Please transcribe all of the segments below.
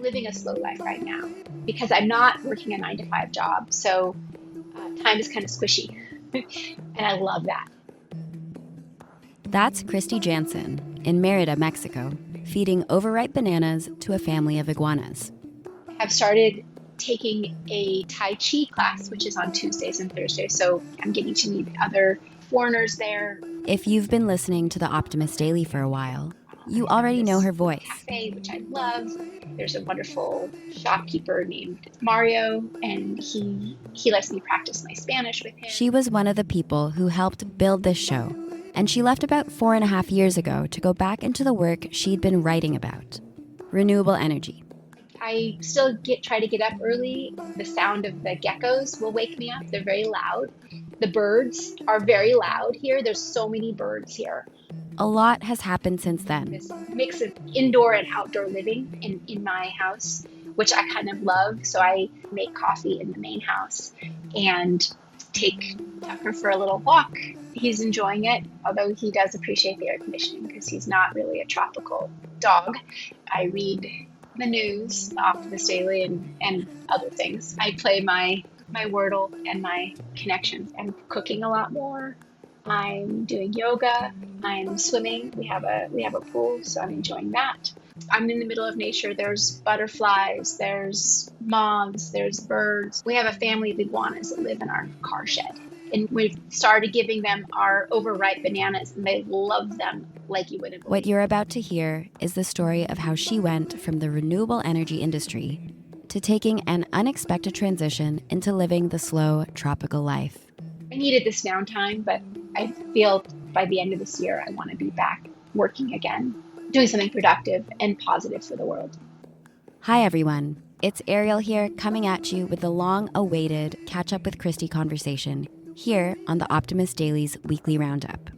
living a slow life right now because I'm not working a 9 to 5 job. So time is kind of squishy. And I love that. That's Kristy Jansen in Mérida, Mexico, feeding overripe bananas to a family of iguanas. I've started taking a Tai Chi class, which is on Tuesdays and Thursdays. So I'm getting to meet other foreigners there. If you've been listening to the Optimist Daily for a while, you already know her voice. Cafe, which I love. There's a wonderful shopkeeper named Mario, and he lets me practice my Spanish with him. She was one of the people who helped build this show, and she left about 4.5 years ago to go back into the work she'd been writing about, renewable energy. I still try to get up early. The sound of the geckos will wake me up. They're very loud. The birds are very loud here. There's so many birds here. A lot has happened since then. This mix of indoor and outdoor living in my house, which I kind of love. So I make coffee in the main house and take Tucker for a little walk. He's enjoying it, although he does appreciate the air conditioning because he's not really a tropical dog. I read the news, the Optimist Daily, and other things. I play my Wordle and my connections. I'm cooking a lot more. I'm doing yoga. I'm swimming. We have a pool, so I'm enjoying that. I'm in the middle of nature. There's butterflies, there's moths, there's birds. We have a family of iguanas that live in our car shed. And we've started giving them our overripe bananas, and they love them like you wouldn't believe. What you're about to hear is the story of how she went from the renewable energy industry to taking an unexpected transition into living the slow, tropical life. I needed this downtime, but I feel by the end of this year, I want to be back working again, doing something productive and positive for the world. Hi, everyone. It's Arielle here, coming at you with the long-awaited Catch Up with Kristy conversation here on the Optimist Daily's weekly roundup.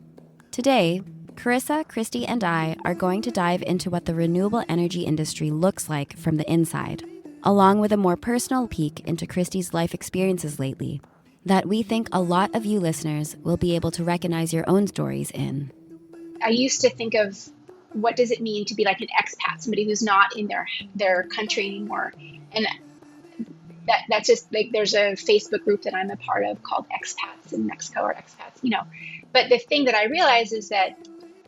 Today, Karissa, Kristy, and I are going to dive into what the renewable energy industry looks like from the inside, along with a more personal peek into Kristy's life experiences lately that we think a lot of you listeners will be able to recognize your own stories in. I used to think of what does it mean to be like an expat, somebody who's not in their country anymore. And that's just like, there's a Facebook group that I'm a part of called Expats in Mexico, or Expats, But the thing that I realize is that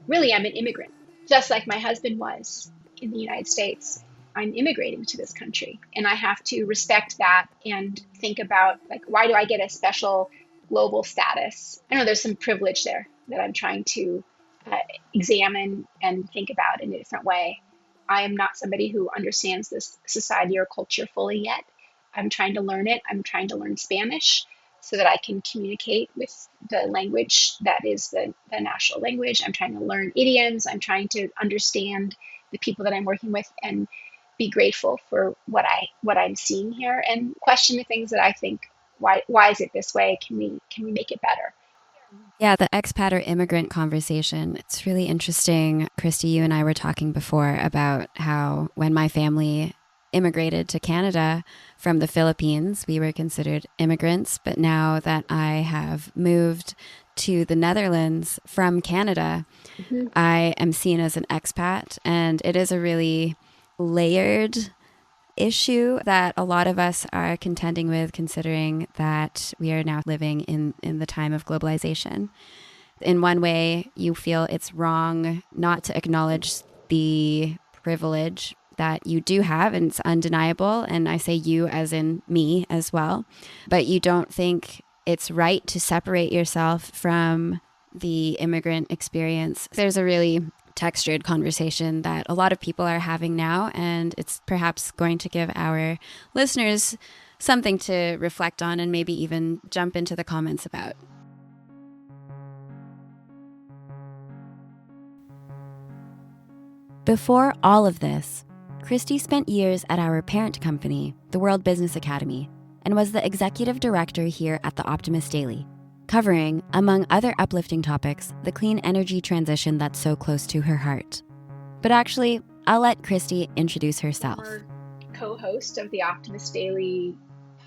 really I'm an immigrant, just like my husband was in the United States. I'm immigrating to this country, and I have to respect that and think about, like, why do I get a special global status? I know there's some privilege there that I'm trying to examine and think about in a different way. I am not somebody who understands this society or culture fully yet. I'm trying to learn it. I'm trying to learn Spanish so that I can communicate with the language that is the national language. I'm trying to learn idioms. I'm trying to understand the people that I'm working with and be grateful for what I'm seeing here, and question the things that I think, why is it this way? Can we make it better? Yeah, the expat or immigrant conversation, it's really interesting. Kristy, you and I were talking before about how when my family immigrated to Canada from the Philippines, we were considered immigrants. But now that I have moved to the Netherlands from Canada, I am seen as an expat. And it is a really layered issue that a lot of us are contending with, considering that we are now living in the time of globalization. In one way, you feel it's wrong not to acknowledge the privilege that you do have, and it's undeniable. And I say you as in me as well. But you don't think it's right to separate yourself from the immigrant experience. There's a really textured conversation that a lot of people are having now, and it's perhaps going to give our listeners something to reflect on and maybe even jump into the comments about. Before all of this, Kristy spent years at our parent company, the World Business Academy, and was the executive director here at the Optimist Daily, covering, among other uplifting topics, the clean energy transition that's so close to her heart. But actually, I'll let Kristy introduce herself. Co-host of the Optimist Daily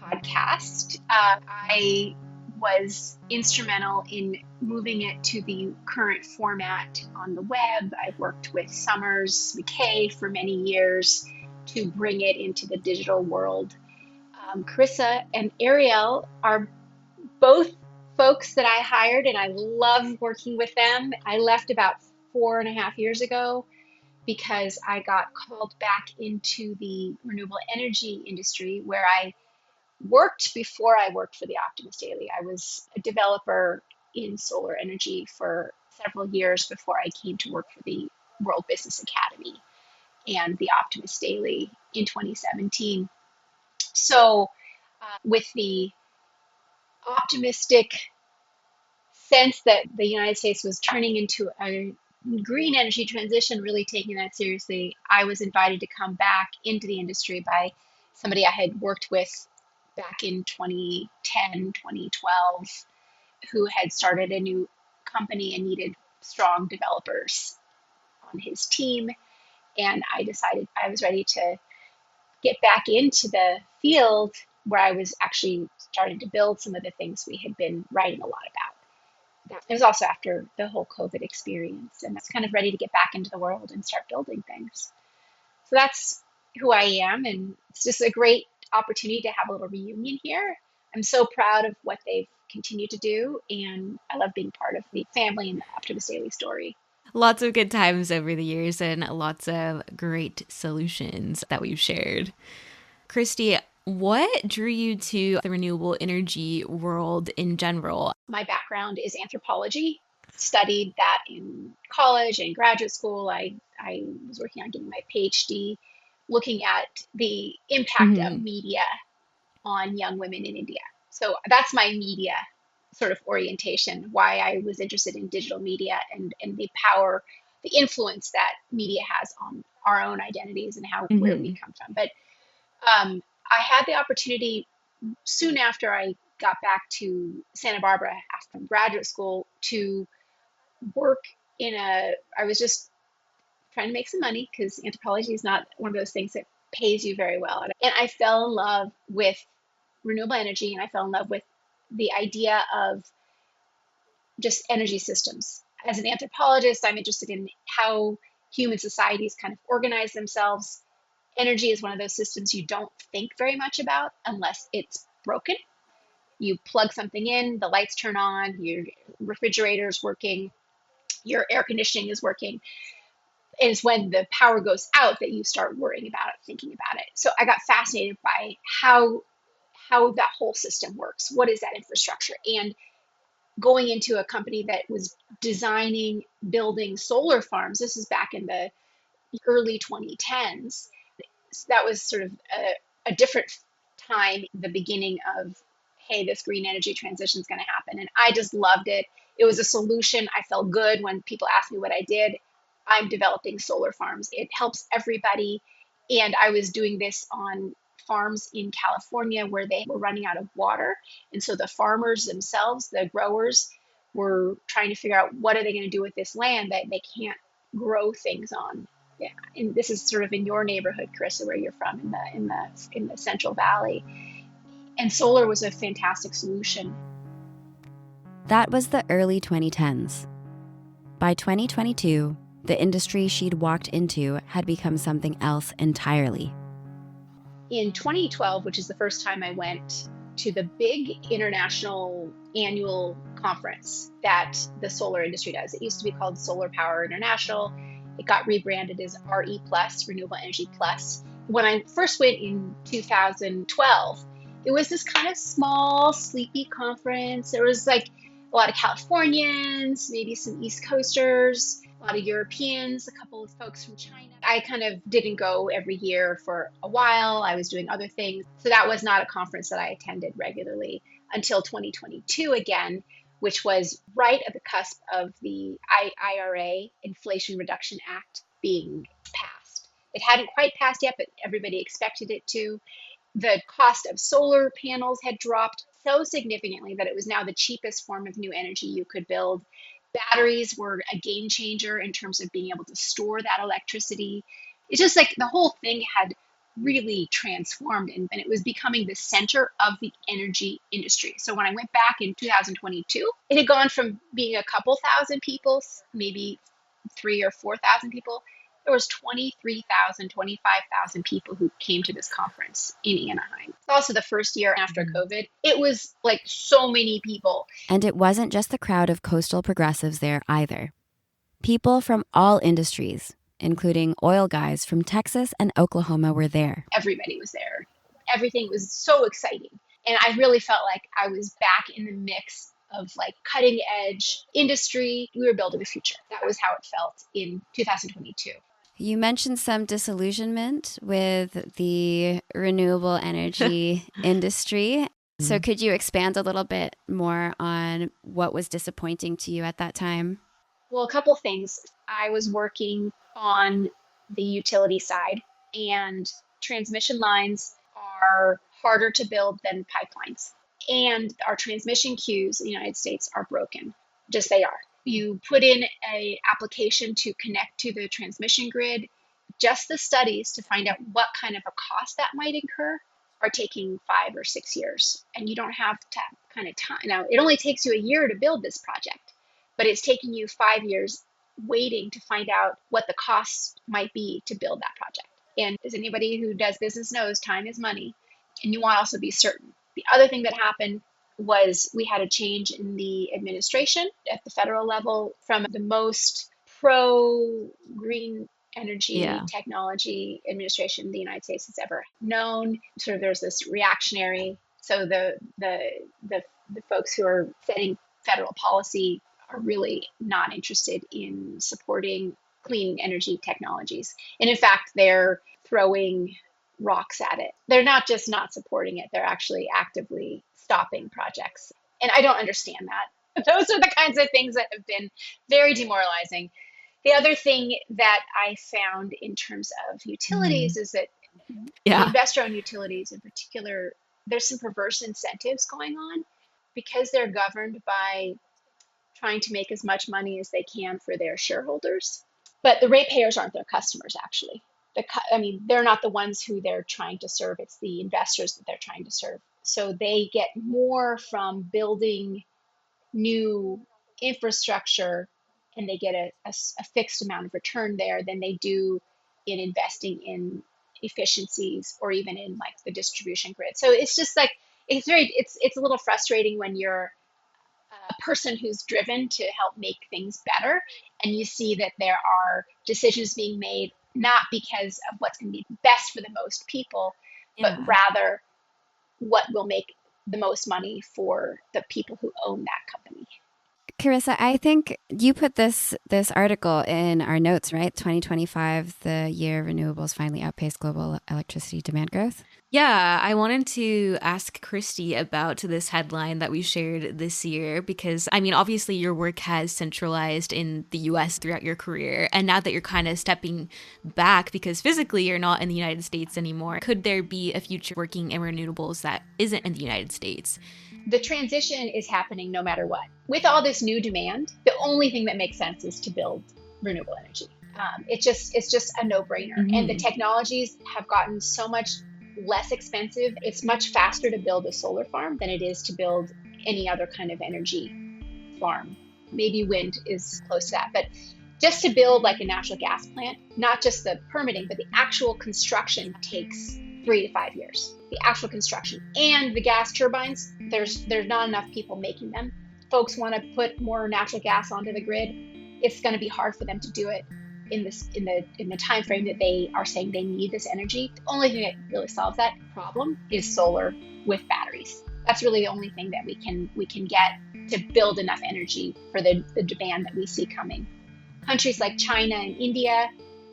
podcast. I was instrumental in moving it to the current format on the web. I've worked with Summers McKay for many years, to bring it into the digital world. Karissa and Arielle are both folks that I hired, and I love working with them. I left about 4.5 years ago because I got called back into the renewable energy industry where I worked before I worked for the Optimist Daily. I was a developer in solar energy for several years before I came to work for the World Business Academy and the Optimist Daily in 2017. So, with the optimistic sense that the United States was turning into a green energy transition, really taking that seriously, I was invited to come back into the industry by somebody I had worked with back in 2010, 2012, who had started a new company and needed strong developers on his team. And I decided I was ready to get back into the field where I was actually starting to build some of the things we had been writing a lot about. It was also after the whole COVID experience, and I was kind of ready to get back into the world and start building things. So that's who I am, and it's just a great opportunity to have a little reunion here. I'm so proud of what they've continued to do, and I love being part of the family and the Optimist Daily story. Lots of good times over the years and lots of great solutions that we've shared. Kristy, what drew you to the renewable energy world in general? My background is anthropology. Studied that in college and graduate school. I was working on getting my PhD, looking at the impact of media on young women in India. So that's my media sort of orientation, why I was interested in digital media and the power, the influence that media has on our own identities and how where we come from. But I had the opportunity soon after I got back to Santa Barbara after graduate school to work I was just trying to make some money because anthropology is not one of those things that pays you very well. And I fell in love with renewable energy, and I fell in love with the idea of just energy systems. As an anthropologist, I'm interested in how human societies kind of organize themselves. Energy is one of those systems you don't think very much about unless it's broken. You plug something in, the lights turn on, your refrigerator's working, your air conditioning is working. And it's when the power goes out that you start worrying about it, thinking about it. So I got fascinated by how that whole system works. What is that infrastructure? And going into a company that was designing, building solar farms, this is back in the early 2010s. That was sort of a different time, the beginning of, hey, this green energy transition is going to happen. And I just loved it. It was a solution. I felt good when people asked me what I did. I'm developing solar farms. It helps everybody. And I was doing this on farms in California where they were running out of water. And so the farmers themselves, the growers, were trying to figure out what are they going to do with this land that they can't grow things on. Yeah, and this is sort of in your neighborhood, Karissa, where you're from, in the Central Valley. And solar was a fantastic solution. That was the early 2010s. By 2022, the industry she'd walked into had become something else entirely. In 2012, which is the first time I went to the big international annual conference that the solar industry does. It used to be called Solar Power International. It got rebranded as RE Plus, Renewable Energy Plus. When I first went in 2012, it was this kind of small, sleepy conference. There was like a lot of Californians, maybe some East Coasters, a lot of Europeans, a couple of folks from China. I kind of didn't go every year for a while. I was doing other things. So that was not a conference that I attended regularly until 2022 again, which was right at the cusp of the IRA, Inflation Reduction Act, being passed. It hadn't quite passed yet, but everybody expected it to. The cost of solar panels had dropped so significantly that it was now the cheapest form of new energy you could build. Batteries were a game changer in terms of being able to store that electricity. It's just like the whole thing had really transformed, and it was becoming the center of the energy industry. So when I went back in 2022, it had gone from being a couple thousand people, maybe 3,000 or 4,000 people, there was 25,000 people who came to this conference in Anaheim. It's also the first year after COVID. It was like so many people. And it wasn't just the crowd of coastal progressives there either. People from all industries, including oil guys from Texas and Oklahoma, were there. Everybody was there. Everything was so exciting. And I really felt like I was back in the mix of like cutting edge industry. We were building the future. That was how it felt in 2022. You mentioned some disillusionment with the renewable energy industry. So could you expand a little bit more on what was disappointing to you at that time? Well, a couple things. I was working on the utility side, and transmission lines are harder to build than pipelines. And our transmission queues in the United States are broken. Just they are. You put in an application to connect to the transmission grid. Just the studies to find out what kind of a cost that might incur are taking 5 or 6 years. And you don't have that kind of time. Now, it only takes you a year to build this project, but it's taking you 5 years waiting to find out what the costs might be to build that project. And as anybody who does business knows, time is money, and you want to also be certain. The other thing that happened was we had a change in the administration at the federal level from the most pro-green energy technology administration the United States has ever known. Sort of there's this reactionary, so the folks who are setting federal policy are really not interested in supporting clean energy technologies. And in fact, they're throwing rocks at it. They're not just not supporting it, they're actually actively stopping projects. And I don't understand that. Those are the kinds of things that have been very demoralizing. The other thing that I found in terms of utilities is that investor-owned utilities in particular, there's some perverse incentives going on because they're governed by trying to make as much money as they can for their shareholders. But the ratepayers aren't their customers, actually. They're not the ones who they're trying to serve. It's the investors that they're trying to serve. So they get more from building new infrastructure, and they get a fixed amount of return there than they do in investing in efficiencies or even in like the distribution grid. So it's just like, it's a little frustrating when you're a person who's driven to help make things better, and you see that there are decisions being made not because of what's going to be best for the most people, but rather what will make the most money for the people who own that company. Karissa, I think you put this article in our notes, right? 2025, the year renewables finally outpaced global electricity demand growth. Yeah, I wanted to ask Kristy about this headline that we shared this year because, obviously your work has centralized in the U.S. throughout your career. And now that you're kind of stepping back because physically you're not in the United States anymore, could there be a future working in renewables that isn't in the United States? The transition is happening no matter what. With all this new demand, the only thing that makes sense is to build renewable energy. It's just a no-brainer. Mm-hmm. And the technologies have gotten so much less expensive. It's much faster to build a solar farm than it is to build any other kind of energy farm. Maybe wind is close to that. But just to build like a natural gas plant, not just the permitting, but the actual construction takes 3 to 5 years. The actual construction and the gas turbines, there's not enough people making them. Folks want to put more natural gas onto the grid. It's going to be hard for them to do it in the time frame that they are saying they need this energy. The only thing that really solves that problem is solar with batteries. That's really the only thing that we can get to build enough energy for the demand that we see coming. Countries like China and India,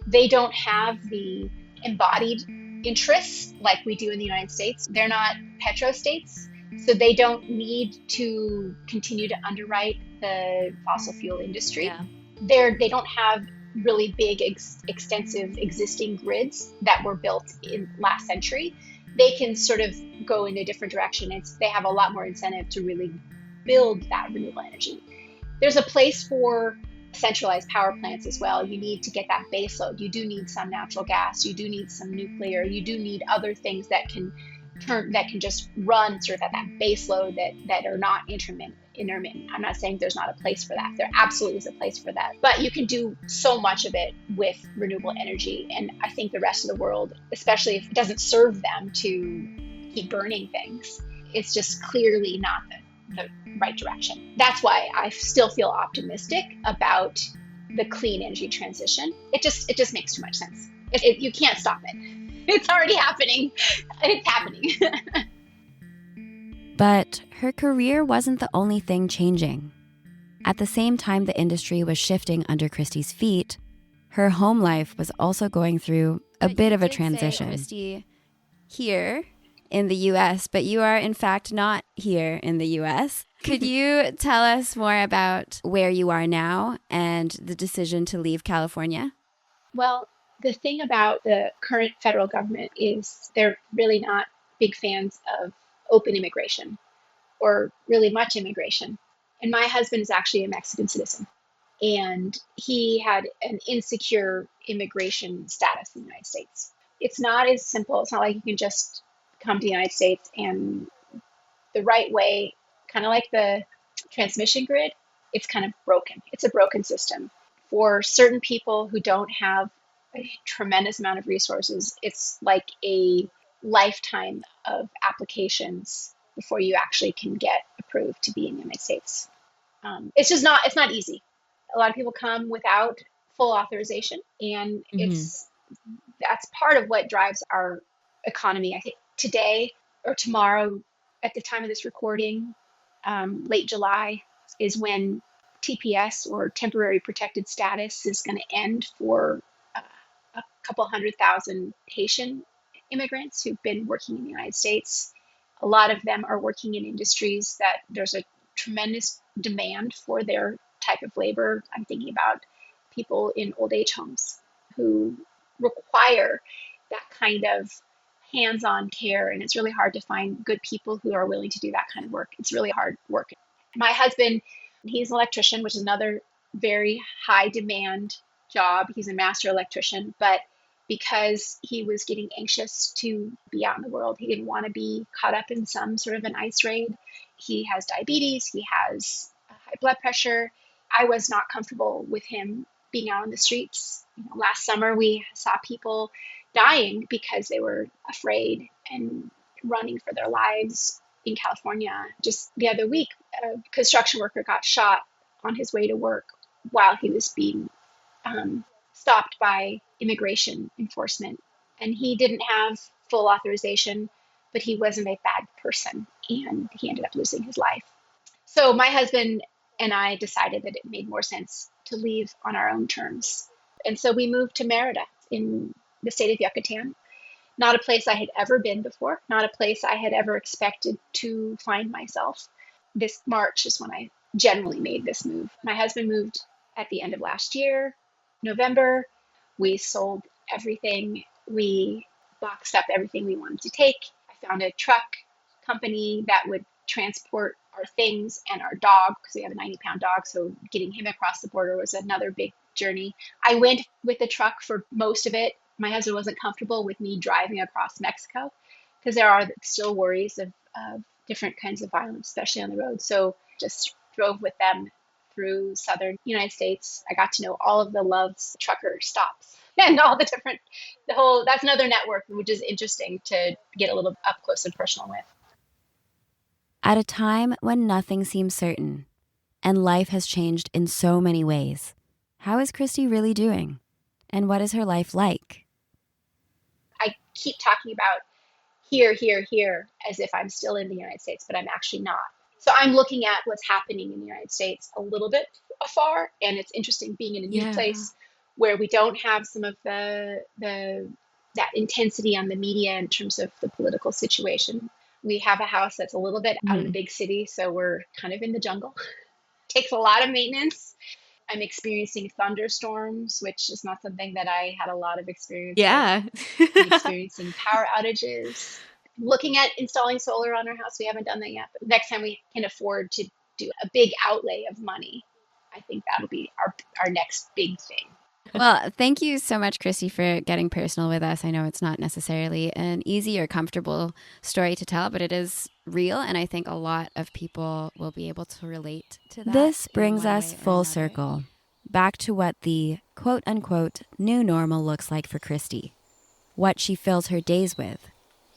they don't have the embodied interests like we do in the United States. They're not petrostates, so they don't need to continue to underwrite the fossil fuel industry. Yeah. They don't have really big, extensive existing grids that were built in last century. They can sort of go in a different direction. They have a lot more incentive to really build that renewable energy. There's a place for centralized power plants as well. You need to get that base load. You do need some natural gas. You do need some nuclear. You do need other things that can just run sort of at that base load that are not intermittent. intermittent. I'm not saying there's not a place for that. There absolutely is a place for that. But you can do so much of it with renewable energy. And I think the rest of the world, especially if it doesn't serve them to keep burning things, it's just clearly not the right direction. That's why I still feel optimistic about the clean energy transition. It just makes too much sense. You can't stop it. It's already happening. It's happening. But her career wasn't the only thing changing. At the same time the industry was shifting under Kristy's feet, her home life was also going through a bit of a transition. Kristy, here in the U.S., but you are in fact not here in the U.S. Could you tell us more about where you are now and the decision to leave California? Well, the thing about the current federal government is they're really not big fans of open immigration or really much immigration. And my husband is actually a Mexican citizen, and he had an insecure immigration status in the United States. It's not as simple. It's not like you can just come to the United States and the right way, kind of like the transmission grid, it's kind of broken. It's a broken system. For certain people who don't have a tremendous amount of resources, it's like a lifetime of applications before you actually can get approved to be in the United States. It's not easy. A lot of people come without full authorization, and that's part of what drives our economy. I think today or tomorrow, at the time of this recording, late July, is when TPS, or temporary protected status, is going to end for a couple 100,000 Haitian immigrants who've been working in the United States. A lot of them are working in industries that there's a tremendous demand for their type of labor. I'm thinking about people in old age homes who require that kind of hands-on care, and it's really hard to find good people who are willing to do that kind of work. It's really hard work. My husband, he's an electrician, which is another very high demand job. He's a master electrician, but because he was getting anxious to be out in the world, he didn't want to be caught up in some sort of an ICE raid. He has diabetes, he has high blood pressure. I was not comfortable with him being out on the streets. Last summer we saw people dying because they were afraid and running for their lives in California. Just the other week, a construction worker got shot on his way to work while he was being stopped by immigration enforcement. And he didn't have full authorization, but he wasn't a bad person, and he ended up losing his life. So my husband and I decided that it made more sense to leave on our own terms. And so we moved to Mérida in the state of Yucatan. Not a place I had ever been before, not a place I had ever expected to find myself. This March is when I generally made this move. My husband moved at the end of last year, November. We sold everything. We boxed up everything we wanted to take. I found a truck company that would transport our things and our dog, because we have a 90-pound dog, so getting him across the border was another big journey. I went with the truck for most of it. My husband wasn't comfortable with me driving across Mexico because there are still worries of different kinds of violence, especially on the road. So just drove with them through southern United States. I got to know all of the Love's trucker stops and all that's another network, which is interesting to get a little up close and personal with. At a time when nothing seems certain and life has changed in so many ways, how is Kristy really doing? And what is her life like? I keep talking about here, as if I'm still in the United States, but I'm actually not. So I'm looking at what's happening in the United States a little bit afar, and it's interesting being in a new place where we don't have some of that intensity on the media in terms of the political situation. We have a house that's a little bit out of the big city, so we're kind of in the jungle. Takes a lot of maintenance. I'm experiencing thunderstorms, which is not something that I had a lot of experience with. I'm experiencing power outages. Looking at installing solar on our house. We haven't done that yet, but next time we can afford to do a big outlay of money, I think that'll be our next big thing. Well, thank you so much, Kristy, for getting personal with us. I know it's not necessarily an easy or comfortable story to tell, but it is real, and I think a lot of people will be able to relate to that. This brings us full circle, back to what the quote-unquote new normal looks like for Kristy, what she fills her days with,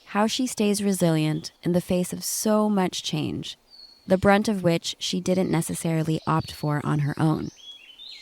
how she stays resilient in the face of so much change, the brunt of which she didn't necessarily opt for on her own,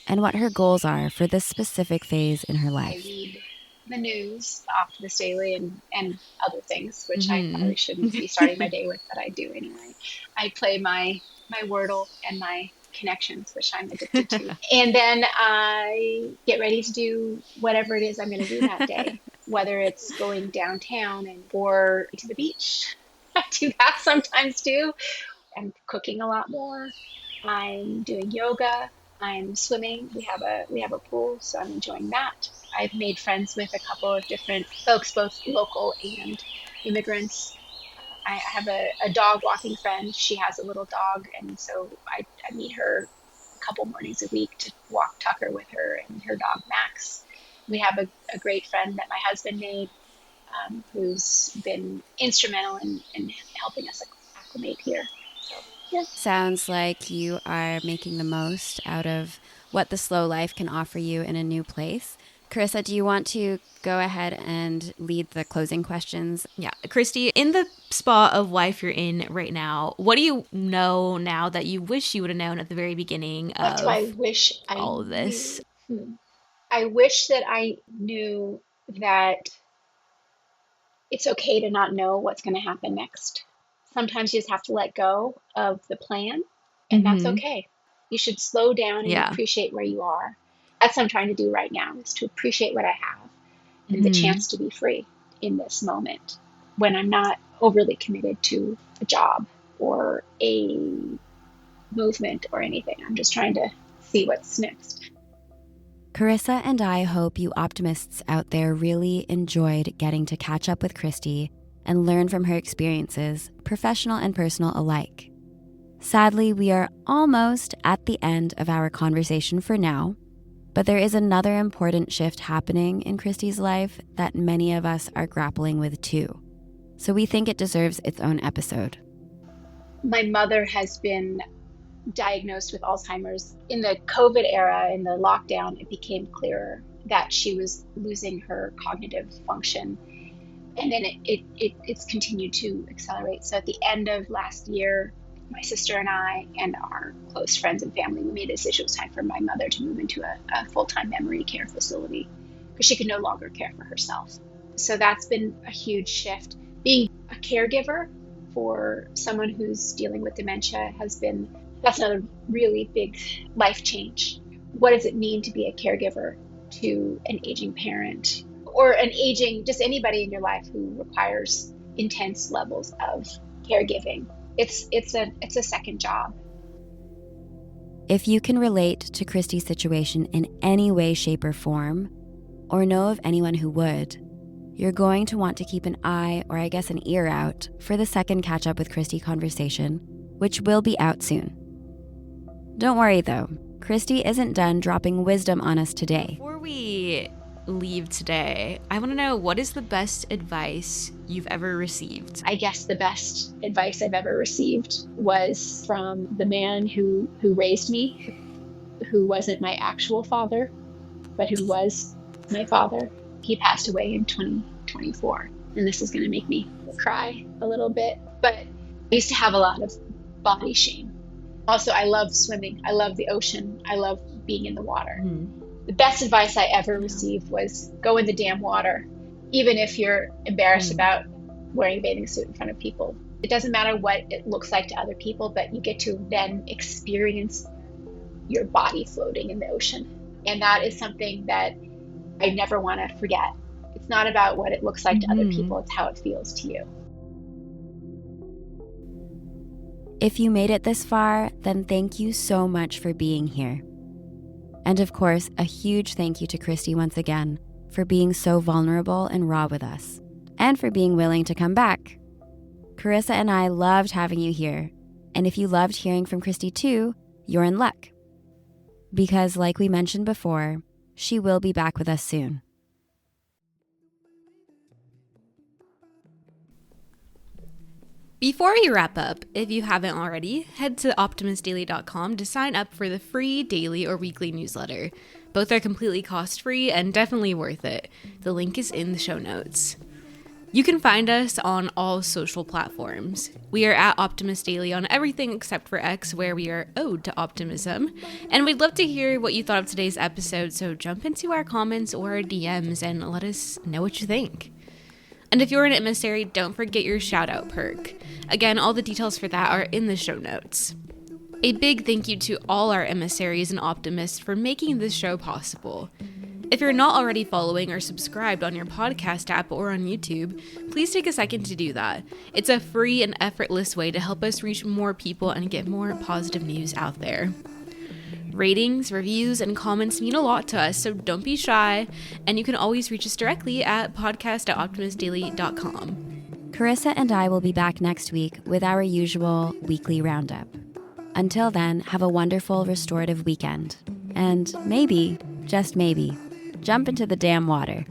and what her goals are for this specific phase in her I life. read the news, Optimist Daily, and other things, which I probably shouldn't be starting my day with, but I do anyway. I play my Wordle and my connections, which I'm addicted to. And then I get ready to do whatever it is I'm going to do that day, whether it's going downtown or to the beach. I do that sometimes too. I'm cooking a lot more. I'm doing yoga. I'm swimming. We have a pool, so I'm enjoying that. I've made friends with a couple of different folks, both local and immigrants. I have a dog walking friend. She has a little dog, and so I meet her a couple mornings a week to walk Tucker with her and her dog Max. We have a great friend that my husband made, who's been instrumental in helping us acclimate here. So, yeah. Sounds like you are making the most out of what the slow life can offer you in a new place. Karissa, do you want to go ahead and lead the closing questions? Yeah. Kristy, in the spot of life you're in right now, what do you know now that you wish you would have known at the very beginning of all of this? I wish that I knew that it's okay to not know what's going to happen next. Sometimes you just have to let go of the plan, and that's okay. You should slow down and appreciate where you are. That's what I'm trying to do right now, is to appreciate what I have and the chance to be free in this moment when I'm not overly committed to a job or a movement or anything. I'm just trying to see what's next. Karissa and I hope you optimists out there really enjoyed getting to catch up with Kristy and learn from her experiences, professional and personal alike. Sadly, we are almost at the end of our conversation for now, but there is another important shift happening in Kristy's life that many of us are grappling with too. So we think it deserves its own episode. My mother has been diagnosed with Alzheimer's. In the COVID era, in the lockdown, it became clearer that she was losing her cognitive function. And then it's continued to accelerate. So at the end of last year, my sister and I and our close friends and family, we made a decision it was time for my mother to move into a full-time memory care facility because she could no longer care for herself. So that's been a huge shift. Being a caregiver for someone who's dealing with dementia that's another really big life change. What does it mean to be a caregiver to an aging parent or just anybody in your life who requires intense levels of caregiving? It's a second job. If you can relate to Kristy's situation in any way, shape, or form, or know of anyone who would, you're going to want to keep an eye, or I guess an ear out, for the second Catch Up with Kristy conversation, which will be out soon. Don't worry though, Kristy isn't done dropping wisdom on us today. Before we leave today, I want to know, what is the best advice you've ever received? I guess the best advice I've ever received was from the man who raised me, who wasn't my actual father, but who was my father. He passed away in 2024, and this is going to make me cry a little bit, but I used to have a lot of body shame. Also, I love swimming. I love the ocean. I love being in the water. The best advice I ever received was go in the damn water, even if you're embarrassed about wearing a bathing suit in front of people. It doesn't matter what it looks like to other people, but you get to then experience your body floating in the ocean. And that is something that I never want to forget. It's not about what it looks like to other people, it's how it feels to you. If you made it this far, then thank you so much for being here. And of course, a huge thank you to Kristy once again for being so vulnerable and raw with us, and for being willing to come back. Karissa and I loved having you here, and if you loved hearing from Kristy too, you're in luck. Because like we mentioned before, She will be back with us soon. Before we wrap up, if you haven't already, head to optimistdaily.com to sign up for the free daily or weekly newsletter. Both are completely cost-free and definitely worth it. The link is in the show notes. You can find us on all social platforms. We are at Optimist Daily on everything except for X, where we are Ode to Optimism. And we'd love to hear what you thought of today's episode, so jump into our comments or our DMs and let us know what you think. And if you're an emissary, don't forget your shout-out perk. Again, all the details for that are in the show notes. A big thank you to all our emissaries and optimists for making this show possible. If you're not already following or subscribed on your podcast app or on YouTube, please take a second to do that. It's a free and effortless way to help us reach more people and get more positive news out there. Ratings, reviews, and comments mean a lot to us, so don't be shy, and you can always reach us directly at podcast@optimistdaily.com. Karissa and I will be back next week with our usual weekly roundup. Until then, have a wonderful restorative weekend. And maybe, just maybe, jump into the damn water.